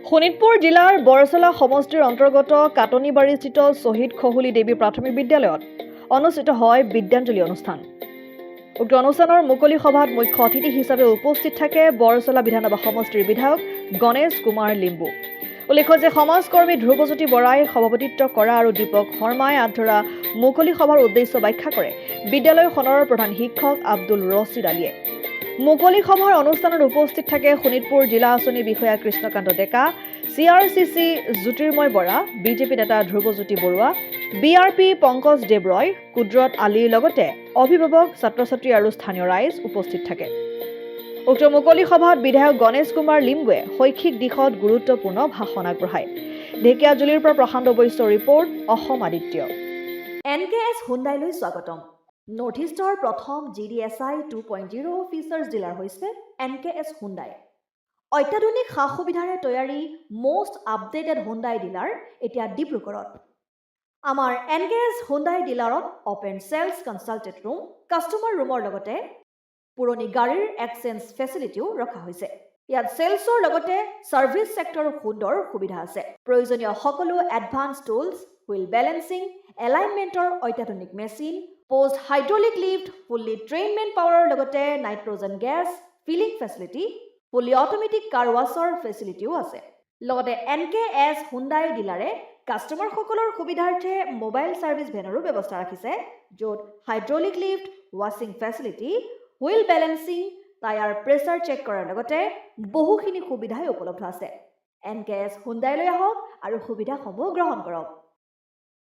শোণিতপুৰ জিলাৰ বৰচলা সমষ্টিৰ অন্তৰ্গত কাটনিবাৰীস্থিত শ্বহীদ খহুলি দেৱী প্ৰাথমিক বিদ্যালয়ত অনুষ্ঠিত হয় বিদ্যাঞ্জলি অনুষ্ঠান। উক্ত অনুষ্ঠানৰ মুকলি সভাত মুখ্য অতিথি হিচাপে উপস্থিত থাকে বৰচলা বিধানসভা সমষ্টিৰ বিধায়ক গণেশ কুমাৰ লিম্বু। উল্লেখ্য যে সমাজকৰ্মী ধ্ৰুৱজ্যোতি বৰাই সভাপতিত্ব কৰা আৰু দীপক শৰ্মাই আধৰা মুকলি সভাৰ উদ্দেশ্য ব্যাখ্যা কৰে বিদ্যালয়খনৰ প্ৰধান শিক্ষক আব্দুল ৰছিদ আলীয়ে। মুকলি সভাৰ অনুষ্ঠানত উপস্থিত থাকে শোণিতপুৰ জিলা আঁচনি বিষয়া কৃষ্ণকান্ত ডেকা, CRCC জ্যোতিৰ্ময় বৰা, বিজেপি নেতা ধ্ৰুৱজ্যোতি বৰুৱা, BRP পংকজ দেৱৰয়, কুদৰত আলীৰ লগতে অভিভাৱক, ছাত্ৰ-ছাত্ৰী আৰু স্থানীয় ৰাইজ উপস্থিত থাকে। উক্ত মুকলি সভাত বিধায়ক গণেশ কুমাৰ লিম্বুৱে শৈক্ষিক দিশত গুৰুত্বপূৰ্ণ ভাষণ আগবঢ়ায়। ঢেকিয়াজুলিৰ পৰা প্ৰশান্ত বৈশ্যৰ ৰিপৰ্ট, অসম আদিত্য। NKS হুণ্ডাইলৈ স্বাগতম। নৰ্থ ইষ্টৰ প্ৰথম GDSI 2.0 ফিচাৰ্ছ ডিলাৰ হৈছে NKS হুণ্ডাই। অত্যাধুনিক সা সুবিধাৰে তৈয়াৰী মষ্ট আপডেটেড হুণ্ডাই ডিলাৰ এতিয়া ডিব্ৰুগড়ত। আমাৰ NKS হুণ্ডাই ডিলাৰত open sales consulted room, customer ৰুমৰ লগতে পুৰণি গাড়ীৰ এক্সচেঞ্জ ফেচিলিটিও ৰখা হৈছে। ইয়াত চেলছৰ লগতে ছাৰ্ভিছ ছেক্টৰৰ সুন্দৰ সুবিধা আছে। প্ৰয়োজনীয় সকলো এডভান্স টুলছ, হুইল বেলেন্সিং, এলাইনমেণ্টৰ অত্যাধুনিক machine, post hydraulic lift, fully trained men পাৱাৰৰ লগতে nitrogen gas filling facility, fully automatic car ৱাছৰ ফেচিলিটিও আছে। লগতে NKS হুণ্ডাই ডিলাৰে কাষ্টমাৰসকলৰ সুবিধাৰ্থে মোবাইল ছাৰ্ভিচ ভেনৰো ব্যৱস্থা ৰাখিছে, য'ত হাইড্ৰলিক লিফ্ট, ৱাশ্বিং facility, wheel balancing, tyre pressure check কৰাৰ লগতে বহুখিনি সুবিধাই উপলব্ধ আছে। NKS হুণ্ডাইলৈ আহক আৰু সুবিধাসমূহ গ্ৰহণ কৰক।